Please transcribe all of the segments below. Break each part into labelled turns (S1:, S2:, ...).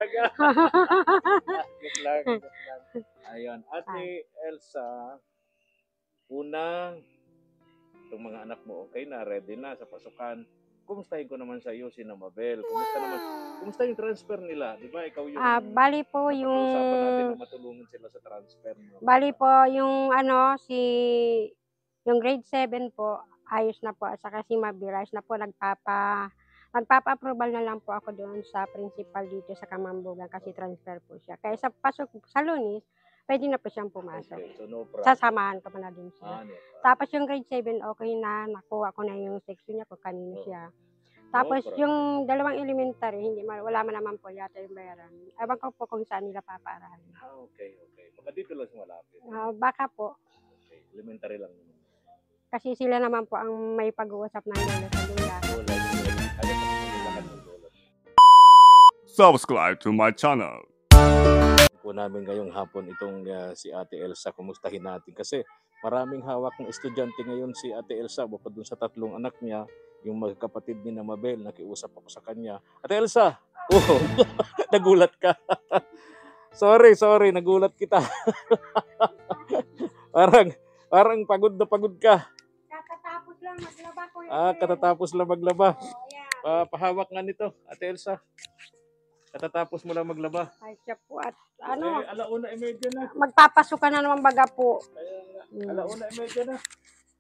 S1: Joke lang, joke lang. Ayun, Ate Elsa, una, itong mga anak mo okay na, ready na sa pasukan. Kumustahin ko naman sa iyo si Mabel. Kumusta yung transfer nila? Di ba ikaw yung
S2: Bali po
S1: napag-uusapan natin na
S2: yung
S1: matulungan sila sa transfer mo.
S2: bali po yung yung grade 7 po ayos na po at saka si Mabel ayos na po nagpapa-approval na lang po ako doon sa principal dito sa Kamambugan kasi transfer po siya. Kaya sa pasok sa Lunes, pwede na po siyang pumasok.
S1: Okay, so no problem.
S2: Sasamahan ko pa na din siya.
S1: No problem.
S2: Tapos yung grade 7, okay na. Nakuha ko na yung section niya kung kanino siya. Tapos yung dalawang elementary, wala man naman po yata yung bayaran. Ewan ko po kung saan nila papaaralan.
S1: Okay. Baka dito lang sa malapit.
S2: Baka po.
S1: Okay, elementary lang.
S2: Kasi sila naman po ang may pag-uusap ng lola sa lula.
S3: Subscribe to my channel.
S1: Po namin ngayong hapon itong si Ate Elsa, kumustahin natin kasi maraming hawak ng estudyante ngayon si Ate Elsa, bukod dun sa 3 anak niya, yung magkapatid ni Mabel, nakiusap ako sa kanya. Ate Elsa, nagulat ka. sorry, nagulat kita. parang pagod na pagod ka.
S2: Katatapos lang maglaba ko.
S1: Katatapos lang maglaba.
S2: Yeah.
S1: Pahawak nga nito, Ate Elsa. Katatapos mo lang maglaba.
S2: Ay, siya po at
S1: alauna imedya na.
S2: magpapasukan na naman baga po.
S1: Alauna imedya na.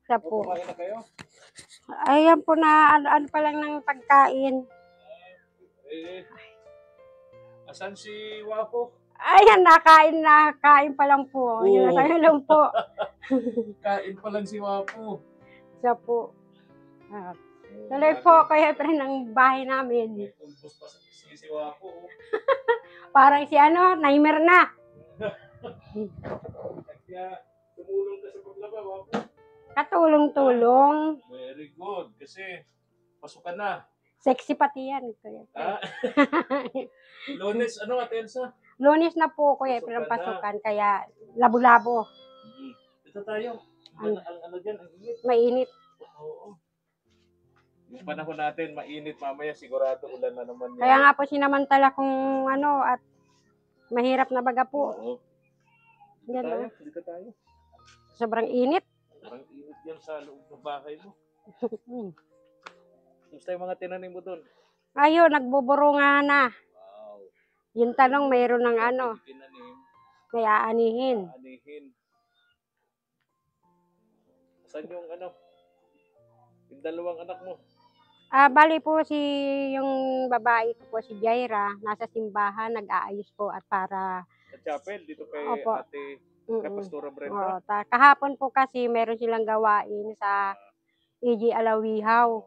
S2: Siya po.
S1: Kumain na kayo?
S2: Ayan po na ano pa lang ng pagkain.
S1: Asan si Wapo?
S2: Ayan, nakain pa lang po. Yun na lang po.
S1: Kain pa lang si Wapo.
S2: Siya po. Tuloy po kaya pa rin ang bahay namin.
S1: Tumpos pa si Wapo.
S2: Parang si Naimer na.
S1: Kaya tumulong ka sa paglaba, Wapo.
S2: Katulong-tulong.
S1: Very good. Kasi pasukan na.
S2: Sexy pati yan.
S1: Lunes, Ate Elsa?
S2: Lunes na po kuya, pero pasukan. Kaya labo-labo.
S1: Dito tayo. Ano dyan? Ang init.
S2: Mainit.
S1: Oo. Yung panahon natin, mainit. Mamaya sigurado ulan na naman yan.
S2: Kaya nga po sinamantala kung at mahirap na baga po.
S1: Oo. Dito tayo.
S2: Sobrang init.
S1: Sobrang init yan sa loob ng bahay mo. Gusto yung mga tinanim mo doon?
S2: Ayun, nagbuburunga na.
S1: Wow.
S2: Yung tanong, mayroon ng
S1: Tinanim.
S2: may aanihin.
S1: Saan yung yung 2 anak mo?
S2: Bali po yung babae ko po, si Jaira, nasa simbahan, nag-aayos po at para...
S1: Sa chapel, dito kay
S2: Opo.
S1: Ate, kay Pastora Brenda?
S2: Kahapon po kasi meron silang gawain sa E.G. Alawihaw.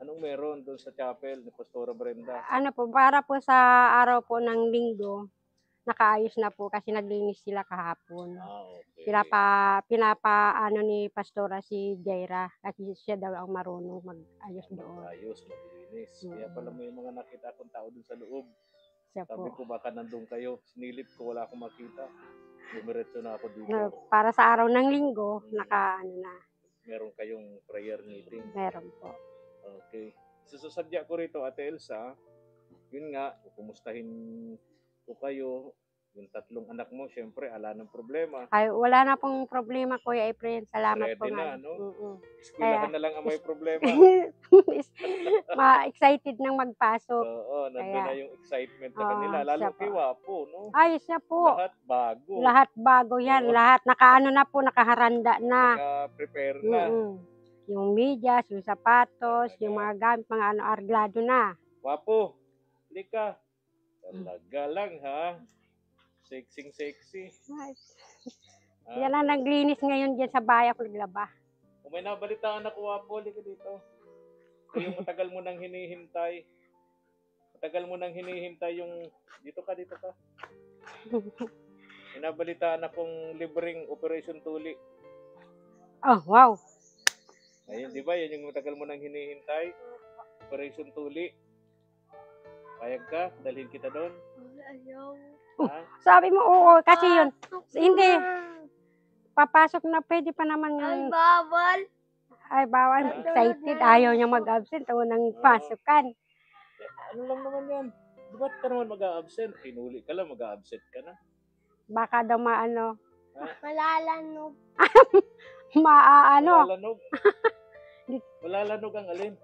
S1: Anong meron doon sa chapel ni Pastora Brenda?
S2: Para po sa araw po ng linggo, nakaayos na po kasi naglinis sila kahapon.
S1: Okay.
S2: Pinapa ni Pastora si Jaira kasi siya daw ang marunong mag-ayos doon.
S1: Maglinis. Kaya pala may mga nakita akong tao doon sa loob.
S2: Siya
S1: Sabi
S2: po.
S1: ko baka nandun kayo. Sinilip ko, wala akong makita. Dumiretso na ako dito.
S2: Para sa araw ng linggo, na.
S1: Meron kayong prayer meeting?
S2: Meron po.
S1: Okay. Sasadya ko rito, Ate Elsa, yun nga, kumustahin ko kayo, yung 3 anak mo, syempre, ala ng problema.
S2: Ay, wala na pong problema, Kuya Efren. Salamat po nga.
S1: Eskwelahan na lang ang may problema.
S2: Excited nang magpasok.
S1: Oo, nandun na yung excitement sa kanila. Lalo kay Wapo, no?
S2: Ay, siya po.
S1: Lahat bago.
S2: Lahat bago yan. Lahat nakaharanda na.
S1: Naka-prepare na.
S2: Yung medyas, yung sapatos, yung mga gamit, mga arglado na.
S1: Wapo, hindi ka. Talaga lang, ha? Sexy.
S2: Yan ang naglinis ngayon dyan sa bahay ako naglaba.
S1: Kung may nabalitaan ako, Wapo, hindi ka dito. Yung matagal mo nang hinihintay. Yung... Dito ka. May nabalitaan akong libreng Operation Tuli.
S2: Oh, wow.
S1: Ayun, di ba? Yan yung matagal mo nang hinihintay. Operation Tuli. Payag ka? Dalhin kita doon?
S2: Ayaw. Sabi mo, oo, kasi yun. Hindi. Papasok na, pwede pa naman yung... Ay, bawal. Excited. Ayaw niya mag-absent. Unang pasukan.
S1: Ano lang naman yan? Ba't ka naman mag-a-absent? Hinuli ka lang, mag-a-absent ka na.
S2: Baka daw maano,
S3: Malalanog.
S2: maaano.
S1: Malalanog. Malalanog ang alin?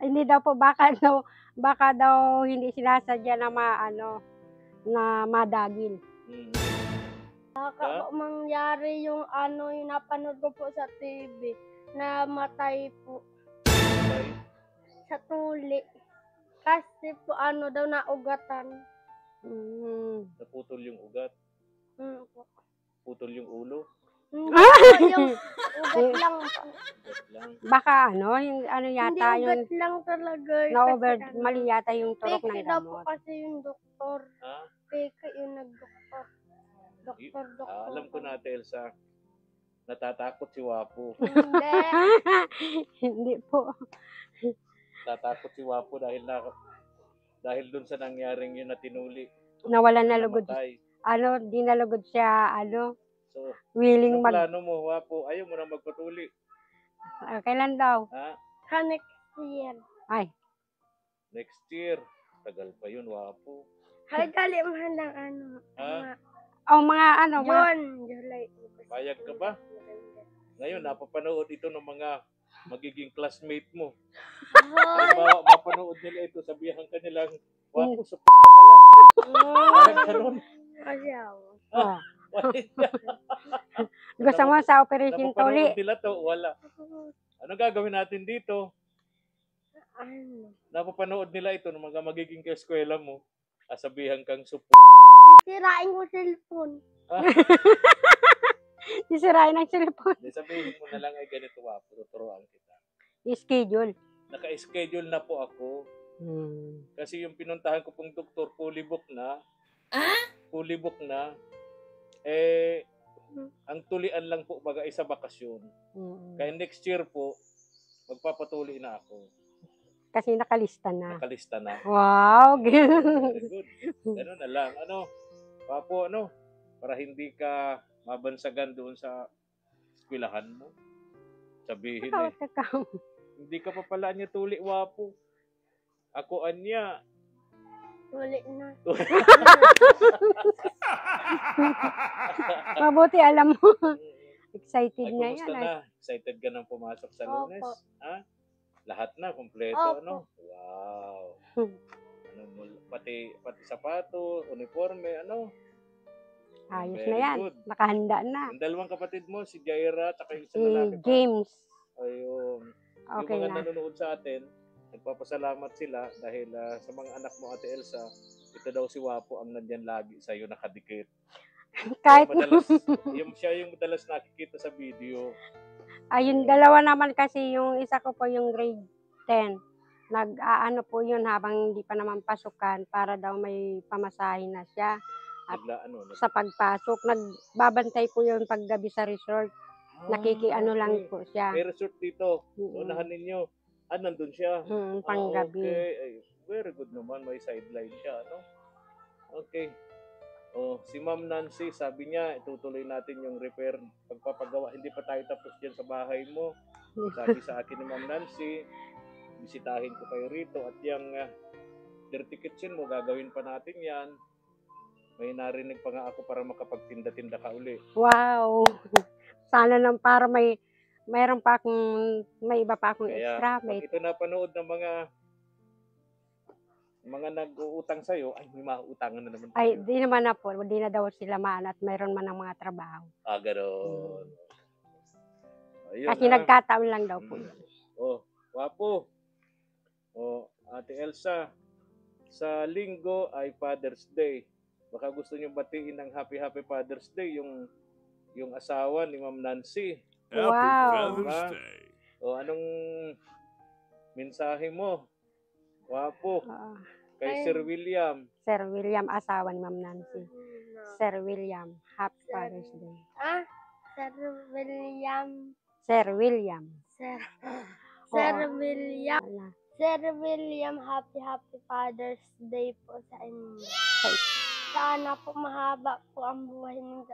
S2: Hindi daw po, baka daw hindi sinasadya na maano, na madagil.
S1: Hmm.
S3: Baka po mangyari yung yung napanood ko po sa TV na matay po
S1: Patay.
S3: sa tuli. Kasi po daw naugatan.
S1: Naputol yung ugat.
S3: Po.
S1: Putol yung ulo.
S3: Hindi po yung ugat lang po.
S1: Ugat lang.
S2: Baka ano yata
S3: Hindi
S2: yung
S3: ugat lang talaga.
S2: na-over,
S3: Kasi
S2: mali yata yung turok ng
S3: Peke daw po
S2: gamot.
S3: kasi yung doktor.
S1: Ha?
S3: Peke yung nag-doktor. Doktor.
S1: Alam ko na, Ate Elsa. Natatakot si Wapo.
S3: Hindi.
S2: Hindi po.
S1: Natatakot si Wapo dahil dun sa nangyaring yun na tinuli.
S2: Nawalan na lugod.
S1: Namatay.
S2: Di nalugod siya,
S1: So,
S2: willing
S1: anong plano mo, Wapo? Ayaw mo na magpatuli.
S2: kailan daw?
S1: Ha?
S3: Sa next year.
S2: Ay,
S1: Next year. Tagal pa yun, Wapo.
S3: Hay, dali mahal lang
S1: Ha?
S2: mga
S3: July.
S1: Payag ka ba? Ngayon, napapanood ito ng mga magiging classmate mo.
S3: Hoy.
S1: Halimbawa, mapanood nila ito, sabihan ka nilang, Wapo, sa p*** ka pala. Payag ka ron.
S3: Ayaw.
S2: oh. Gusto mo sa Operation Tuli?
S1: Napapanood nila to, wala. Ano gagawin natin dito? Napapanood nila ito ng mga magiging kaeskwela mo. Sabihan kang supo.
S3: Sirain ko cellphone.
S2: Sisirain ang cellphone.
S1: Sabihin mo na lang ay ganito, Wapo, tuturuan kita.
S2: Schedule.
S1: Naka-schedule na po ako. Kasi yung pinuntahan ko pong doktor, fully book na. Fully book na. Ang tulian lang po baga isa bakasyon. Kaya next year po, magpapatuli na ako.
S2: Kasi nakalista na.
S1: Nakalista na.
S2: Wow!
S1: Very good. Ganun na lang. Wapo, para hindi ka mabansagan doon sa eskwelahan mo. Sabihin hindi ka pa pala niya tuli, Wapo. Ako anya.
S3: Tuli na.
S2: Mabuti alam mo. Excited
S1: Ay,
S2: na
S1: kumusta
S2: yan.
S1: na? Excited ka nang pumasok sa Lunes?
S3: Opo.
S1: Ha? Lahat na, kompleto,
S3: Opo.
S1: Wow. Pati sapato, uniforme,
S2: Ayos
S1: Very
S2: na yan.
S1: good.
S2: Nakahanda na.
S1: Yung dalawang kapatid mo, si Jaira, at yung
S2: Si
S1: isang lalaki pa.
S2: James.
S1: Ayun.
S2: Okay
S1: yung mga
S2: na.
S1: nanonood sa atin, nagpapasalamat sila dahil sa mga anak mo, Ate Elsa, ito daw si Wapo ang nandyan lagi sa'yo nakadikit.
S2: Kahit
S1: Siya yung madalas nakikita sa video.
S2: ayun, dalawa naman kasi yung isa ko po yung grade 10. Nag-aano po yun habang hindi pa naman pasukan para daw may pamasahin na siya. Sa pagpasok, nagbabantay po yun paggabi sa resort. Nakikiano lang po siya.
S1: May resort dito. Unahan ninyo. Nandun siya.
S2: Panggabi.
S1: Okay. Ay, very good naman. May sideline siya. Okay. Si Ma'am Nancy, sabi niya, itutuloy natin yung repair. Pagpapagawa, hindi pa tayo tapos dyan sa bahay mo. Sabi sa akin ni Ma'am Nancy, bisitahin ko kayo rito at yung dirty kitchen mo, gagawin pa natin yan. May narinig pa nga ako para makapagtinda-tinda ka uli.
S2: Wow! Sana lang para mayroon pa akong, may iba pa akong extra.
S1: Kaya, ito napanood ng mga nag-uutang sa'yo, ay may mauutangan na naman tayo.
S2: Ay, di naman na po. Di na daw sila maanat. Mayroon man ng mga trabaho.
S1: Gano'n. Ayun,
S2: Kasi nagkataon lang daw po yun.
S1: Wapo. Ate Elsa, sa linggo ay Father's Day. Baka gusto niyo batiin ng Happy Father's Day yung asawa ni Ma'am Nancy.
S2: Wow.
S4: Father's Day.
S1: Anong mensahe mo? Wapo. Kay Sir William.
S2: Sir William, asawa ni Ma'am Nancy. Sir William, Happy Father's Day.
S3: Sir William.
S2: Sir William.
S3: Sir William.
S2: Wala.
S3: Sir William, happy Father's Day po sa inyo. Sana po mahaba po ang buhay ninyong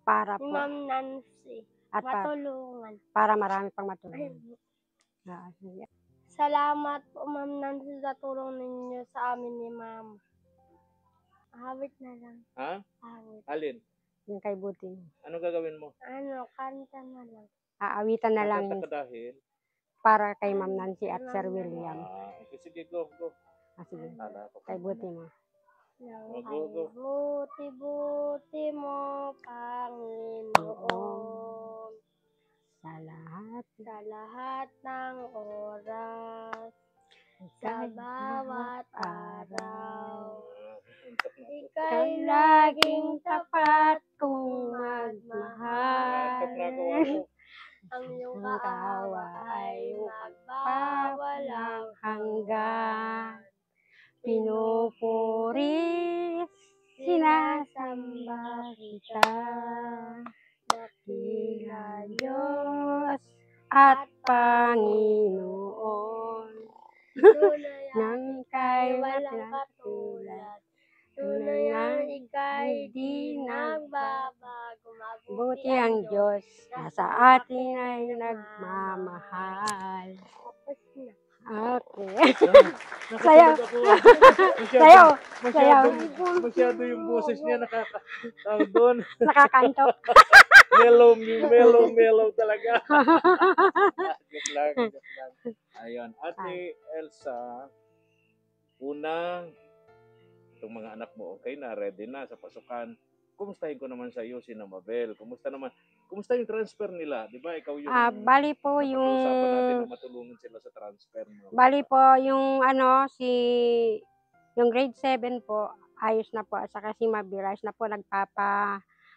S2: Para
S3: ni
S2: po.
S3: Ma'am Nancy.
S2: At
S3: Matulungan.
S2: para marami pang matulungan. Sige.
S3: Salamat po, Ma'am Nancy, sa tulong ninyo sa amin ni Mama. Awit na lang.
S1: Ha?
S3: Awit.
S1: Alin?
S2: Yung kay Buting.
S1: Ano gagawin mo?
S3: Kanta na lang.
S2: Aawitan na lang
S1: Kakanta ka dahil?
S2: para kay Ma'am Nancy at Sir William.
S1: Okay, sige, go.
S2: Sige.
S1: Ala,
S2: Kay Buting mo.
S1: Go.
S3: Buti-buti mo, Panginoon,
S2: Sa lahat.
S3: sa lahat ng oras, sa bawat araw. Ika'y laging tapat kung magmahal. Ang iyong kaawa ay magbawalang hanggan.
S2: Pinupuri, sinasamba kita. Dakila Diyos at Panginoon.
S3: Tunay
S2: Nang kay
S3: walang katulad. Tunay ang ika'y di nagbabago.
S2: Buti ang Diyos na sa atin ay nagmamahal.
S3: Tapos na.
S2: Okay. Sayaw. Sayaw. Sayaw.
S1: Masyado yung boses niya nakakatawag doon.
S2: Nakakanto.
S1: Mellow talaga. Joke lang. Ayun, Ate Elsa, una, itong mga anak mo okay na, ready na sa pasukan. Kumustahin ko naman sa iyo si Mabel. Kumusta yung transfer nila? Di ba ikaw yung
S2: Bali po
S1: napag-uusapan natin
S2: yung
S1: na matulungan sila sa transfer mo.
S2: Bali po yung yung grade 7 po, ayos na po. At saka si Mabel, ayos na po.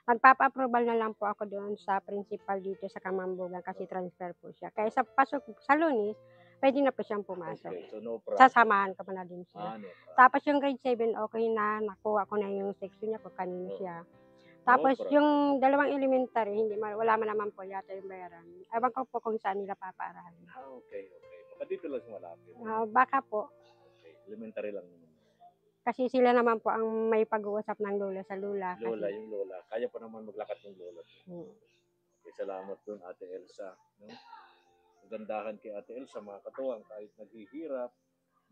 S2: Nagpapa-approval na lang po ako doon sa principal dito sa Kamambugan kasi transfer po siya. Kaya sa pasok sa Lunes, pwede na po siyang pumasok.
S1: Okay, so no problem.
S2: Sasamahan ko pa na din siya.
S1: No problem.
S2: Tapos yung grade 7, okay na. Nakuha ko na yung section niya kung kanino siya. Tapos
S1: problem.
S2: yung dalawang elementary, wala man naman po yata yung bayaran. Ewan ko po kung saan nila papaaralan.
S1: Okay. Baka dito lang sa malapit.
S2: Baka po.
S1: Okay, elementary lang naman.
S2: Kasi sila naman po ang may pag-uusap ng lola sa lula.
S1: Yung lola. Kaya pa naman maglakad ng lola.
S2: Hmm.
S1: Okay, salamat dun, Ate Elsa. No? Magandahan kay Ate Elsa, mga katuwang, kahit naghihirap,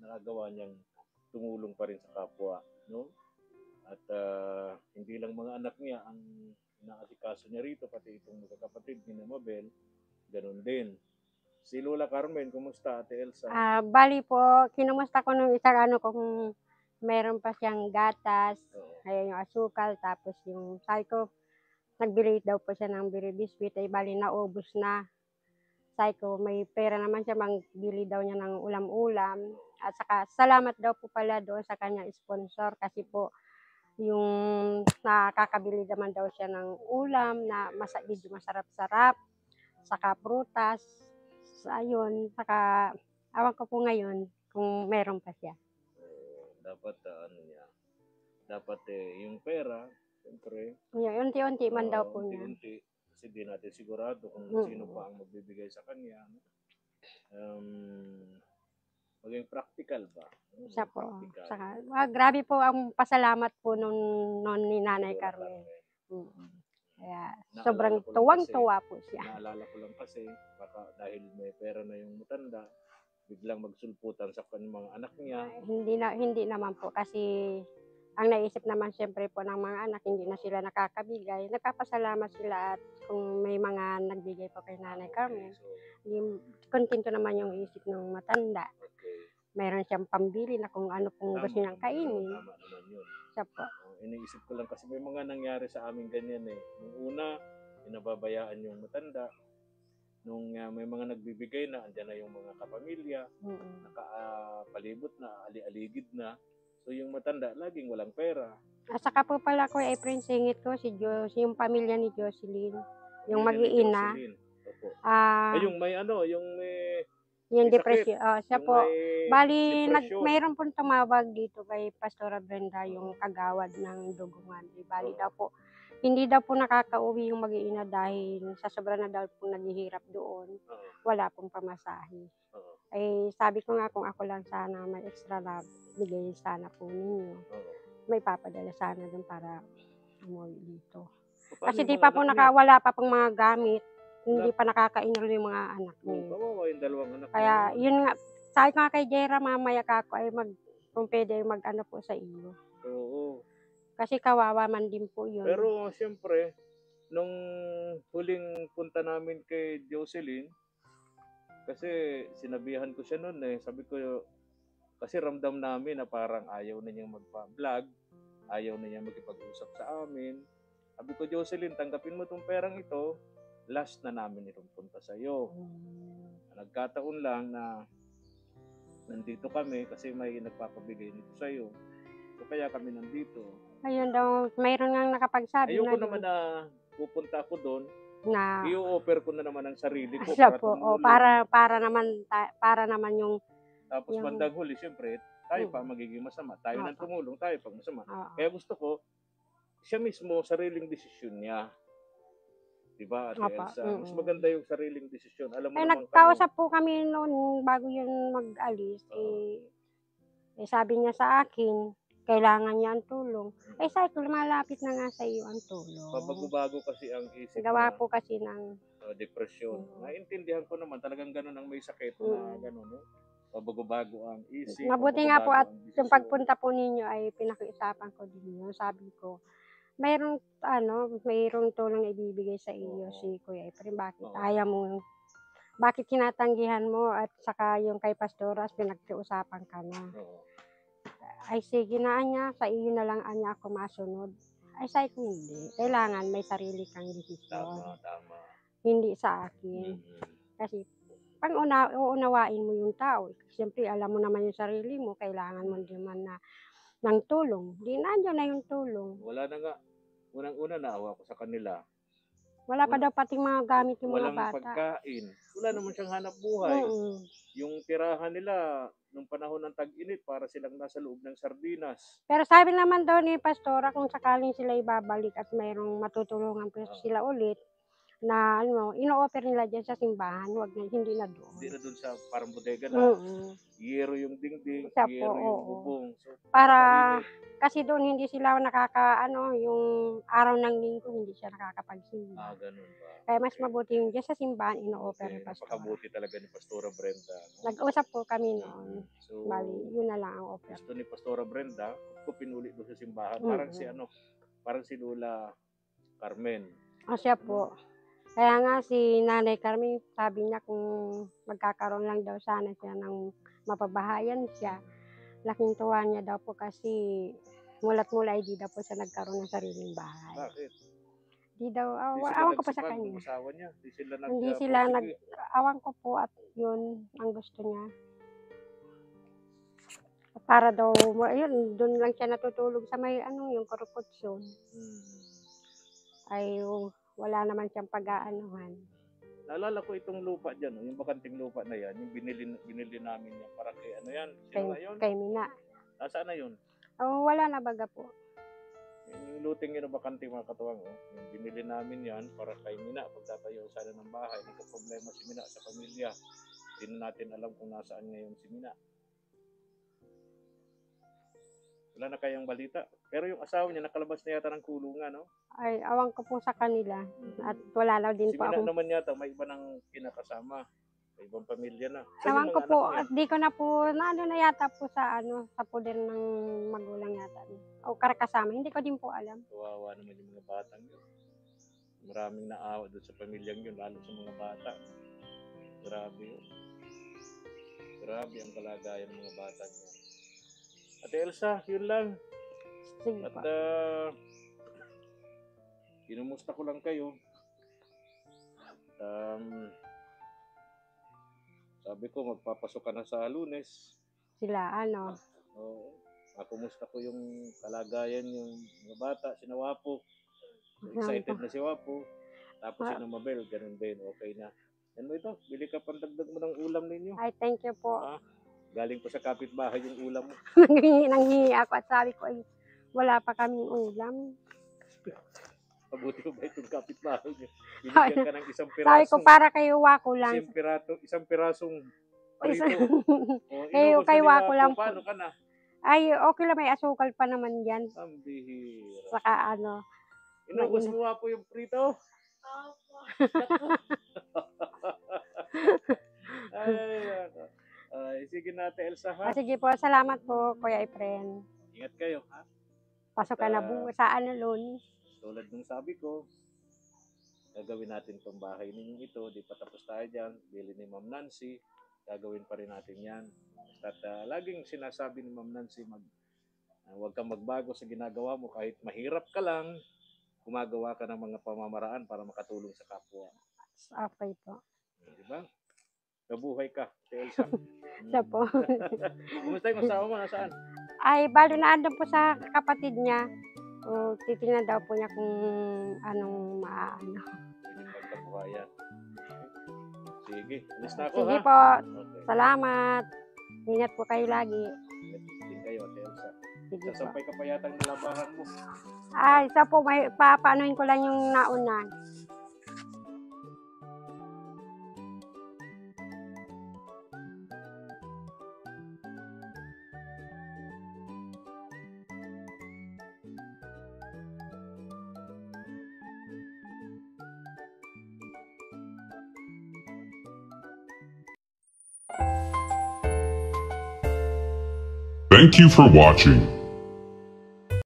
S1: nakagawa niyang tumulong pa rin sa kapwa. No? At hindi lang mga anak niya ang inaasikaso niya rito, pati itong magkakapatid ni Mabel, ganun din. Si Lola Carmen, kumusta, Ate Elsa?
S2: Bali po, kinumusta ko nung isang kung meron pa siyang gatas, ayun yung asukal, tapos yung sabi ko, nagbili daw po siya ng biri biscuit, ay bali naubos na. Sabi ko, may pera naman siya, magbili daw niya ng ulam-ulam. At saka, salamat daw po pala doon sa kanyang sponsor kasi po, yung nakakabili naman daw siya ng ulam na medyo masarap-sarap, saka prutas, ayun, saka, awan ko po ngayon kung meron pa siya.
S1: Dapat dapat yung pera, siyempre,
S2: Unti-unti man daw po niya.
S1: unti-unti, kasi di natin sigurado kung sino pa ang magbibigay sa kanya. Maging practical ba?
S2: Siya po. Saka, grabe po ang pasalamat po nun ni Nanay Carmen. Kaya sobrang tuwang-tuwa po siya.
S1: Naalala ko lang kasi, baka dahil may pera na yung matanda, biglang magsulputan sa mga anak niya.
S2: Hindi naman po kasi ang naisip naman siyempre po ng mga anak, hindi na sila nakakabigay. Nagpapasalamat sila at kung may mga nagbigay po kay Nanay Carmen, kontento naman yung isip ng matanda. Meron siyang pambili na kung ano pong gusto niyang kainin.
S1: Tama naman yun.
S2: Siya po.
S1: Iniisip ko lang kasi may mga nangyari sa amin ganyan eh. Nung una, pinababayaan yung matanda. Nung may mga nagbibigay na, andyan na yung mga kapamilya, nakapalibot na, ali-aligid na. So yung matanda, laging walang pera.
S2: At saka po pala ko ay friend singit ko, yung pamilya ni Jocelyn. Yung mag-iina.
S1: Yung may
S2: yung depression. Siya po. Bali, mayroon pong tumawag dito kay Pastora Brenda, yung kagawad ng dugungan. Bali daw po, hindi daw po nakakauwi yung mag-iina dahil sa sobra na daw po naghihirap doon. Wala pong pamasahe. Sabi ko nga kung ako lang sana may extra na bigay sana po ninyo. May papadala sana doon para umuwi dito. Kasi di pa po wala pa pong mga gamit. hindi pa nakakainol yung mga anak niya.
S1: Kawawa yung dalawang anak
S2: Kaya
S1: niya.
S2: yun nga, sabi ko nga kay Jera, mamaya kako ay kung pwede mag-ano po sa iyo.
S1: Oo.
S2: Kasi kawawa man din po yun.
S1: Pero siyempre, nung huling punta namin kay Jocelyn, kasi sinabihan ko siya noon sabi ko, kasi ramdam namin na parang ayaw na niyang magpa-vlog, ayaw na niyang makipag-usap sa amin. Sabi ko, Jocelyn, tanggapin mo tong perang ito, last na namin itong punta sa iyo. Nagkataon lang na nandito kami kasi may nagpapabigay nito sa iyo. So kaya kami nandito.
S2: Ayun daw, mayroon nga nakapagsabi
S1: Ayoko
S2: na
S1: naman na pupunta ako doon.
S2: na
S1: I-offer ko na naman ang sarili ko
S2: siya
S1: para
S2: po,
S1: tumulong.
S2: para naman yung
S1: Tapos
S2: yung-
S1: bandang huli, siyempre, tayo pa magiging masama. Tayo nang tumulong, tayo pag masama.
S2: oo.
S1: Kaya gusto ko, siya mismo, sariling desisyon niya. Diba, Ate
S2: Apa,
S1: Elsa? Mas maganda yung sariling desisyon. Alam mo
S2: Eh,
S1: naman
S2: nagkausap po kami noon bago yun mag-alis. Eh, sabi niya sa akin, kailangan niya ang tulong. Eh, sabi ko, lumalapit na nga sa iyo ang tulong.
S1: pabago-bago kasi ang isip
S2: Gawa
S1: na
S2: po kasi ng
S1: depresyon. Naintindihan ko naman, talagang ganun ang may sakit na ganun. No? Pabago-bago ang isip.
S2: Mabuti nga po at
S1: pabago-bago ang
S2: yung
S1: desisyon.
S2: pagpunta po ninyo ay pinakiusapan ko din yun. Sabi ko, mayroong tulong na ibibigay sa iyo si Kuya Efren. Bakit ayaw mo? Bakit tinatanggihan mo at saka yung kay Pastoras pinagkiusapan ka na?
S1: Oo.
S2: Ay sige na anya, sa iyo na lang anya ako masunod. Ay sabi ko hindi. Kailangan may sarili kang desisyon.
S1: Tama.
S2: Hindi sa akin. Kasi pag uunawain mo yung tao, siyempre alam mo naman yung sarili mo, kailangan mo din man ng tulong. Di nandiyan na yung tulong.
S1: Wala na nga. Unang-una naawa ko sa kanila.
S2: Wala pa daw pating mga gamit yung mga
S1: Walang
S2: bata.
S1: pagkain. Wala naman siyang hanap buhay. Yung tirahan nila nung panahon ng tag-init para silang nasa loob ng sardinas.
S2: Pero sabi naman daw ni Pastora, kung sakaling sila ibabalik at mayroong matutulungan pa sila ulit, na ino-offer nila dyan sa simbahan, hindi na doon.
S1: Hindi na doon sa parang bodega na. Yero yung dingding, yero yung bubong. So,
S2: para kasi doon hindi sila yung araw ng linggo hindi siya nakakapagsimba.
S1: Ganun ba?
S2: Kaya mas mabuti yung dyan sa simbahan ino-offer ni Pastora.
S1: Napakabuti talaga ni Pastora Brenda. No?
S2: Nag-usap po kami noon.
S1: So,
S2: bali, yun na lang ang offer.
S1: gusto ni Pastora Brenda, ko pinuli doon sa simbahan. Parang si Lola Carmen.
S2: Siya po. Kaya nga si Nanay Carmen, sabi niya kung magkakaroon lang daw sana siya ng mapabahayan siya. Laking tuwa niya daw po kasi mula't-mula ay di daw po siya nagkaroon ng sariling bahay.
S1: Bakit?
S2: Di daw, awan ko pa sa kanya.
S1: Asawa niya.
S2: Hindi sila awan ko po at yun ang gusto niya. Para daw, ayun, doon lang siya natutulog sa may yung korupsyon. Ay, wala naman siyang pag-aanuhan.
S1: Naalala ko itong lupa dyan, yung bakanting lupa na yan, yung binili namin yan para kay yan? Sino yun?
S2: Kay Mina.
S1: Nasaan na yun?
S2: Wala na baga po.
S1: Yung luting yun, bakanting mga katuwang, yung binili namin yan para kay Mina, pagtatayo sana ng bahay, nagka-problema si Mina sa pamilya. Hindi na natin alam kung nasaan ngayon si Mina. Wala na kayang balita. Pero yung asawa niya, nakalabas na yata ng kulungan, no?
S2: Ay, awan ko po sa kanila. At wala na din
S1: Si
S2: po
S1: Mina
S2: ako.
S1: naman yata, may iba ng kinakasama. May ibang pamilya na.
S2: Awan ko po, at di ko na po, na yata po sa poder ng magulang yata. O karakasama, hindi ko din po alam.
S1: Kawawa naman yung mga batang yun. Maraming naawa doon sa pamilyang yun, lalo sa mga bata. Grabe yun. Grabe ang kalagayan ng mga bata niya. Ate Elsa, yun lang.
S2: Sige
S1: At
S2: po.
S1: kinumusta ko lang kayo. Sabi ko, magpapasok ka na sa Lunes.
S2: Sila,
S1: Kumusta ko yung kalagayan yung mga bata, si Wapo. Excited na si Wapo. Tapos si Mabel, ganun din, okay na. Ano ito? Bili ka pandagdag mo ng ulam ninyo.
S2: Ay, thank you po.
S1: Galing pa sa kapitbahay yung ulam mo.
S2: Nanghingi ako at sabi ko, ay, wala pa kaming ulam.
S1: Mabuti ko ba itong kapitbahay niyo? Binigyan ka ng isang pirasong.
S2: Sabi ko, para kayo Wako lang.
S1: Isang pirasong prito.
S2: Kayo kay Wako lang po.
S1: Paano ka na?
S2: Ay, okay lang, may asukal pa naman yan.
S1: Ang bihira.
S2: Saka
S1: Inubos mo po yung prito?
S3: Opo.
S1: Ay, sige na, Ate Elsa, ha?
S2: Sige po, salamat po, Kuya Efren.
S1: Ingat kayo, ha?
S2: Pasok ka na sa ano, Lunes.
S1: Tulad ng sabi ko, gagawin natin itong bahay ninyong ito. Di pa tapos tayo dyan. Bili ni Ma'am Nancy. Gagawin pa rin natin yan. At laging sinasabi ni Ma'am Nancy, huwag kang magbago sa ginagawa mo. Kahit mahirap ka lang, gumagawa ka ng mga pamamaraan para makatulong sa kapwa.
S2: Okay po.
S1: Di ba? Mabuhay ka, Ate Elsa.
S2: Siya po.
S1: Kumusta yung asawa mo? Nasaan?
S2: Ay, balo na andun po sa kapatid niya. O, titingnan daw po niya kung anong maaano.
S1: Pwede pagkabuhayan. Sige, alis na ako,
S2: Sige
S1: ha?
S2: po,
S1: Okay.
S2: salamat. Ingat po kayo lagi.
S1: Ingat din kayo, Ate Elsa.
S2: Sige po.
S1: Sasampay ka pa yata ng labahan mo.
S2: Ay, isa po, may papanuhin ko lang yung nauna.
S4: Thank you for watching.